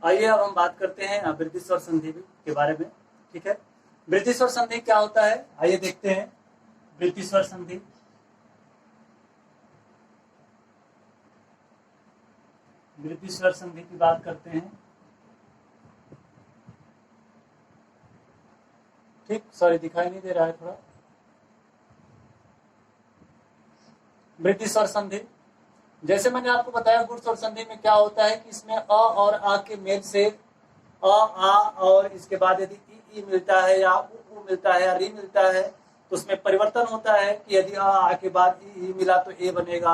आइए अब हम बात करते हैं वृद्धि स्वर संधि के बारे में। ठीक है, वृद्धि स्वर संधि क्या होता है, आइए देखते हैं। वृद्धि स्वर संधि, वृद्धि स्वर संधि की बात करते हैं। ठीक, सॉरी दिखाई नहीं दे रहा है थोड़ा। वृद्धि स्वर संधि, जैसे मैंने आपको बताया गुण स्वर संधि में क्या होता है कि इसमें अ और आ के मेल से अ आ और इसके बाद यदि ई मिलता है या उ मिलता है या री मिलता है तो उसमें परिवर्तन होता है कि यदि आ के बाद ई मिला तो ए बनेगा,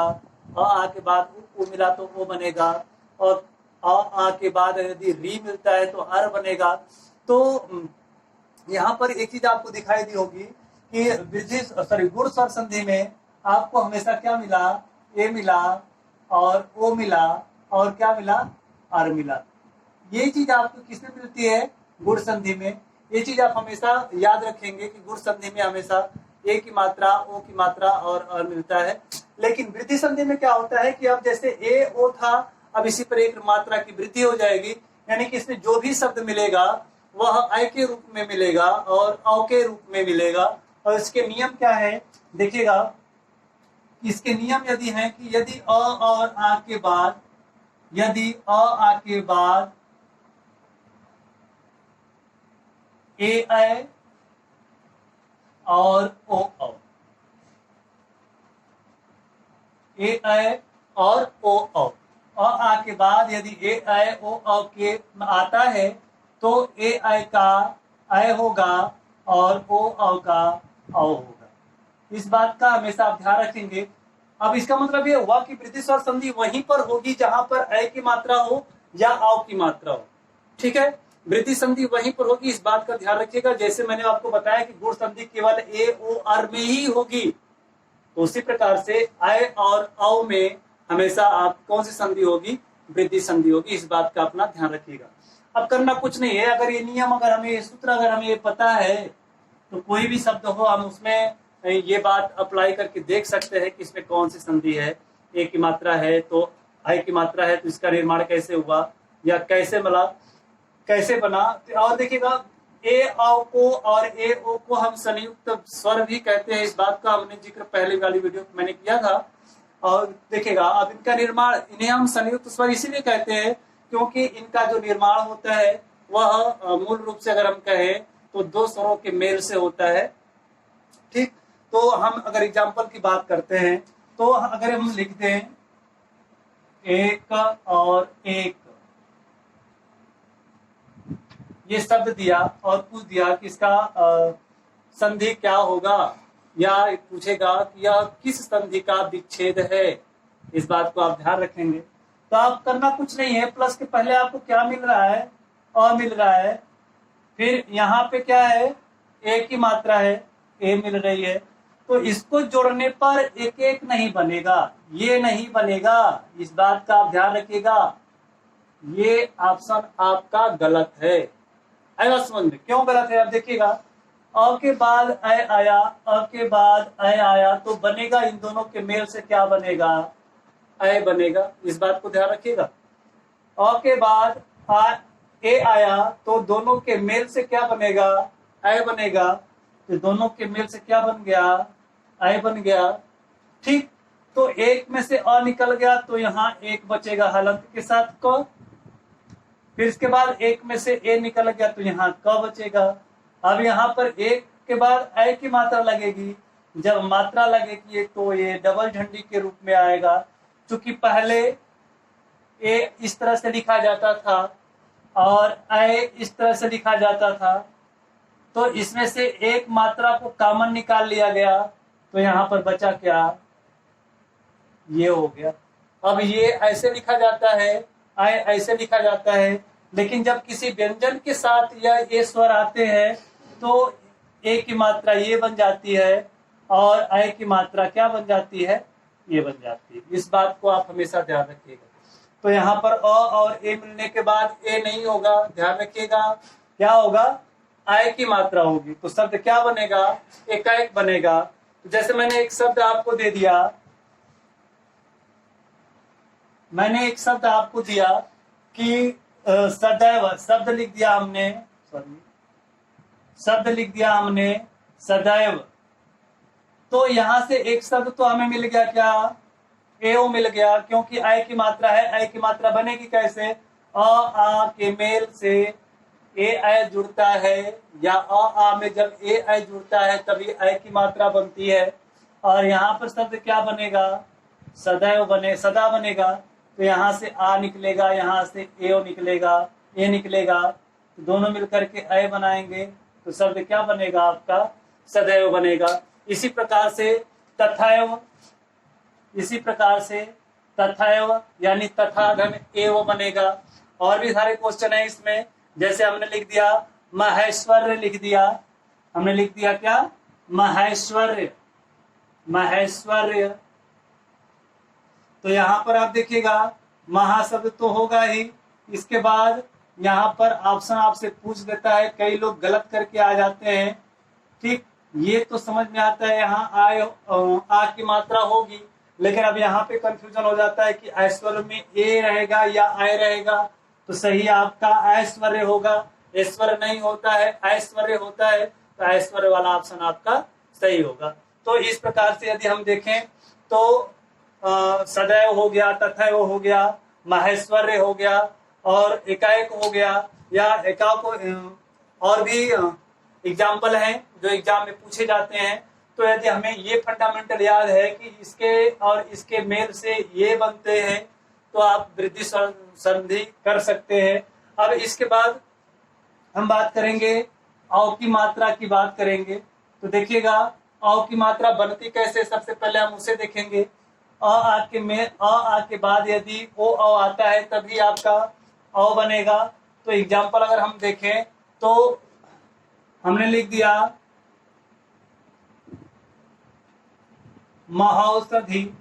आ के बाद उ मिला तो ओ बनेगा, और आ के बाद यदि री मिलता है तो अर बनेगा। तो यहाँ पर एक चीज आपको दिखाई दी होगी कि वृद्धि गुण स्वर संधि में आपको हमेशा क्या मिला, ए मिला और ओ मिला और क्या मिला, आर मिला। ये चीज आपको किसमें मिलती है, गुण संधि में। ये चीज आप हमेशा याद रखेंगे कि गुण संधि में हमेशा ए की मात्रा, ओ की मात्रा और आर मिलता है। लेकिन वृद्धि संधि में क्या होता है कि अब जैसे ए ओ था, अब इसी पर एक मात्रा की वृद्धि हो जाएगी, यानी कि इसमें जो भी शब्द मिलेगा वह अ के रूप में मिलेगा और औ के रूप में मिलेगा। और इसके नियम क्या है देखिएगा, इसके नियम यदि हैं कि यदि अ और आ के बाद, यदि अ आ के बाद ए ऐ और ओ औ, ए ऐ और ओ औ, आ के बाद यदि ए ऐ ओ औ के आता है तो ए ऐ का ऐ होगा और ओ औ का औ होगा। इस बात का हमेशा आप ध्यान रखेंगे। अब इसका मतलब ये हुआ कि वृद्धि स्वर संधि वहीं पर होगी जहां पर ऐ की मात्रा हो या औ की मात्रा हो। ठीक है, वृद्धि संधि वहीं पर होगी, इस बात का ध्यान रखिएगा। जैसे मैंने आपको बताया कि गुण संधि केवल ए ओ आर में ही होगी, तो उसी प्रकार से ऐ और औ में हमेशा आप कौन सी संधि होगी, वृद्धि संधि होगी। इस बात का अपना ध्यान रखिएगा। अब करना कुछ नहीं है, अगर ये नियम, अगर हमें ये सूत्र, अगर हमें ये पता है तो कोई भी शब्द हो हम उसमें ये बात अप्लाई करके देख सकते हैं कि इसमें कौन सी संधि है। ए की मात्रा है तो आई की मात्रा है तो इसका निर्माण कैसे हुआ या कैसे मिला, कैसे बना। और देखिएगा ए औ को और ए ओ को हम संयुक्त स्वर भी कहते हैं। इस बात का हमने जिक्र पहले वाली वीडियो में मैंने किया था। और देखिएगा अब इनका निर्माण, इन्हें हम संयुक्त स्वर इसीलिए कहते हैं क्योंकि इनका जो निर्माण होता है वह मूल रूप से अगर हम कहें तो दो स्वरों के मेल से होता है। ठीक, तो हम अगर एग्जाम्पल की बात करते हैं तो अगर हम लिखते हैं एक और एक, ये शब्द दिया और पूछ दिया कि इसका संधि क्या होगा, या पूछेगा कि यह किस संधि का विच्छेद है। इस बात को आप ध्यान रखेंगे। तो आप करना कुछ नहीं है, प्लस के पहले आपको क्या मिल रहा है, अ मिल रहा है, फिर यहाँ पे क्या है, ए की मात्रा है, ए मिल रही है, तो इसको जोड़ने पर एक एक नहीं बनेगा, ये नहीं बनेगा। इस बात का आप ध्यान रखिएगा, ये ऑप्शन आपका गलत है। आएगा समझ में, क्यों गलत है? अब देखिएगा, अ के बाद ऐ आया, अ के बाद ऐ आया तो बनेगा, इन दोनों के मेल से क्या बनेगा, ऐ बनेगा। इस बात को ध्यान रखिएगा। अ के बाद ए आया तो दोनों के मेल से क्या बनेगा, ऐ बनेगा। तो दोनों के मेल से क्या बन गया, ऐ बन गया। ठीक, तो एक में से अ निकल गया तो यहाँ एक बचेगा हलंत के साथ क। फिर इसके बाद एक में से ए निकल गया तो यहाँ क बचेगा। अब यहाँ पर एक के बाद ऐ की मात्रा लगेगी, जब मात्रा लगेगी तो ये डबल झंडी के रूप में आएगा। चूंकि पहले ए इस तरह से लिखा जाता था और ऐ इस तरह से लिखा जाता था, तो इसमें से एक मात्रा को कॉमन निकाल लिया गया, तो यहाँ पर बचा क्या, ये हो गया। अब ये ऐसे लिखा जाता है, ऐ ऐसे लिखा जाता है, लेकिन जब किसी व्यंजन के साथ या ये स्वर आते हैं तो ए की मात्रा ये बन जाती है और ऐ की मात्रा क्या बन जाती है, ये बन जाती है। इस बात को आप हमेशा ध्यान रखिएगा। तो यहाँ पर अ और ए मिलने के बाद ए नहीं होगा, ध्यान रखिएगा, क्या होगा, ऐ की मात्रा होगी। तो शब्द क्या बनेगा, एकाएक बनेगा। जैसे मैंने एक शब्द आपको दे दिया, मैंने एक शब्द आपको दिया कि सदैव शब्द लिख दिया हमने, सॉरी शब्द लिख दिया हमने सदैव। तो यहां से एक शब्द तो हमें मिल गया, क्या एओ मिल गया, क्योंकि आय की मात्रा है। आय की मात्रा बनेगी कैसे, अ आ के मेल से ए आय जुड़ता है, या अ आ में जब ए आय जुड़ता है तभी आय की मात्रा बनती है। और यहाँ पर शब्द क्या बनेगा, सदैव बने, सदा बनेगा। तो यहाँ से आ निकलेगा, यहाँ से एओ निकलेगा, ए निकलेगा, तो दोनों मिलकर के अय बनाएंगे, तो शब्द क्या बनेगा आपका, सदैव बनेगा। इसी प्रकार से तथैव, इसी प्रकार से तथैव यानी तथा धन एव बनेगा। और भी सारे क्वेश्चन है इसमें, जैसे हमने लिख दिया महेश्वर्य, लिख दिया हमने, लिख दिया क्या, महेश्वर्य, महेश्वर्य। तो यहां पर आप देखिएगा महाशब्द तो होगा ही, इसके बाद यहाँ पर ऑप्शन आपसे पूछ देता है, कई लोग गलत करके आ जाते हैं। ठीक, ये तो समझ में आता है, यहाँ आय आ की मात्रा होगी, लेकिन अब यहाँ पे कंफ्यूजन हो जाता है कि ऐश्वर्य में ए रहेगा या आय रहेगा। तो सही आपका ऐश्वर्य होगा, ऐश्वर्य नहीं होता है, ऐश्वर्य होता है, तो ऐश्वर्य वाला ऑप्शन आपका सही होगा। तो इस प्रकार से यदि हम देखें तो सदैव हो गया, तथैव हो गया, महेश्वर्य हो गया, और एकाएक हो गया, या एकाको, और भी एग्जाम्पल हैं जो एग्जाम में पूछे जाते हैं। तो यदि हमें ये फंडामेंटल याद है कि इसके और इसके मेल से ये बनते हैं, तो आप वृद्धि संधि कर सकते हैं। अब इसके बाद हम बात करेंगे औ की मात्रा की बात करेंगे। तो देखिएगा औ की मात्रा बनती कैसे, सबसे पहले हम उसे देखेंगे। अ आ के बाद यदि ओ औ आता है तभी आपका औ बनेगा। तो एग्जाम्पल अगर हम देखें तो हमने लिख दिया महौषधि।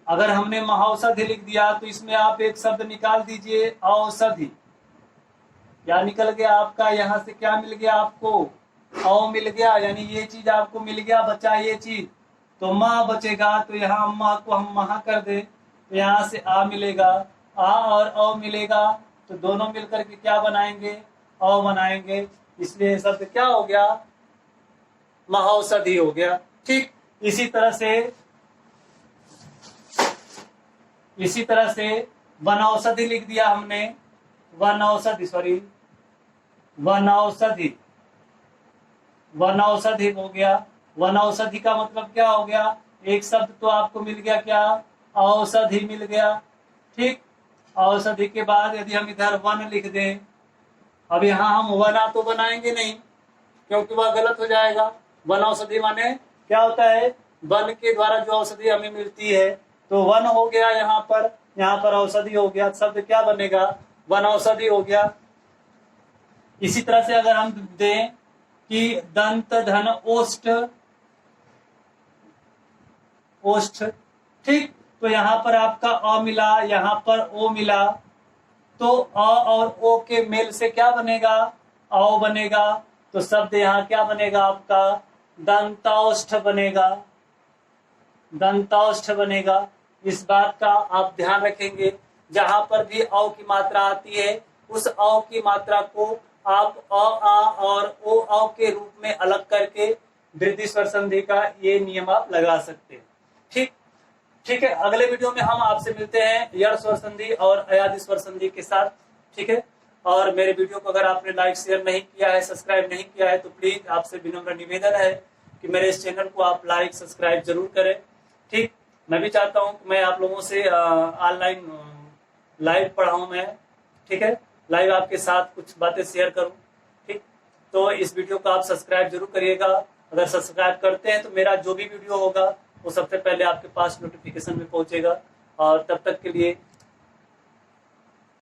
अगर हमने महौषधि लिख दिया तो इसमें आप एक शब्द निकाल दीजिए, औषधि। क्या निकल गया आपका, यहाँ से क्या मिल गया आपको, औ मिल गया, यानी ये चीज आपको मिल गया, बचा ये चीज, तो माँ बचेगा। तो यहाँ माँ को हम महा कर दे, तो यहाँ से आ मिलेगा, आ और औ मिलेगा, तो दोनों मिलकर के क्या बनाएंगे, औ बनाएंगे। इसलिए शब्द क्या हो गया, महौषधि हो गया। ठीक, इसी तरह से वनौषधि लिख दिया हमने, वनौषधि, सॉरी वनौषधि, वनौषधि हो गया। वनौषधि का मतलब क्या हो गया, एक शब्द तो आपको मिल गया, क्या, औषधि मिल गया। ठीक, औषधि के बाद यदि हम इधर वन लिख दें, अब यहाँ हम वना तो बनाएंगे नहीं क्योंकि वह गलत हो जाएगा। वनौषधि माने क्या होता है, वन के द्वारा जो औषधि हमें मिलती है, तो वन हो गया, यहाँ पर औषधि हो गया, शब्द क्या बनेगा, वनौषधि हो गया। इसी तरह से अगर हम दें कि दंत धन ओष्ठ, ओष्ठ, ठीक, तो यहाँ पर आपका अ मिला, यहाँ पर ओ मिला, तो अ और ओ के मेल से क्या बनेगा, औ बनेगा। तो शब्द यहाँ क्या बनेगा आपका, दंतौष्ठ बनेगा, दंतौष्ठ बनेगा। इस बात का आप ध्यान रखेंगे, जहां पर भी औ की मात्रा आती है उस औ की मात्रा को आप अ आ और ओ औ के रूप में अलग करके वृद्धि स्वर संधि का ये नियम आप लगा सकते हैं। ठीक है, अगले वीडियो में हम आपसे मिलते हैं यड़ स्वर संधि और अयादि स्वर संधि के साथ। ठीक है, और मेरे वीडियो को अगर आपने लाइक शेयर नहीं किया है, सब्सक्राइब नहीं किया है, तो प्लीज आपसे विनम्र निवेदन है कि मेरे इस चैनल को आप लाइक सब्सक्राइब जरूर करें। ठीक, मैं भी चाहता हूं कि मैं आप लोगों से ऑनलाइन लाइव पढ़ाऊं मैं। ठीक है, लाइव आपके साथ कुछ बातें शेयर करूं। ठीक, तो इस वीडियो को आप सब्सक्राइब जरूर करिएगा। अगर सब्सक्राइब करते हैं तो मेरा जो भी वीडियो होगा वो सबसे पहले आपके पास नोटिफिकेशन में पहुंचेगा। और तब तक के लिए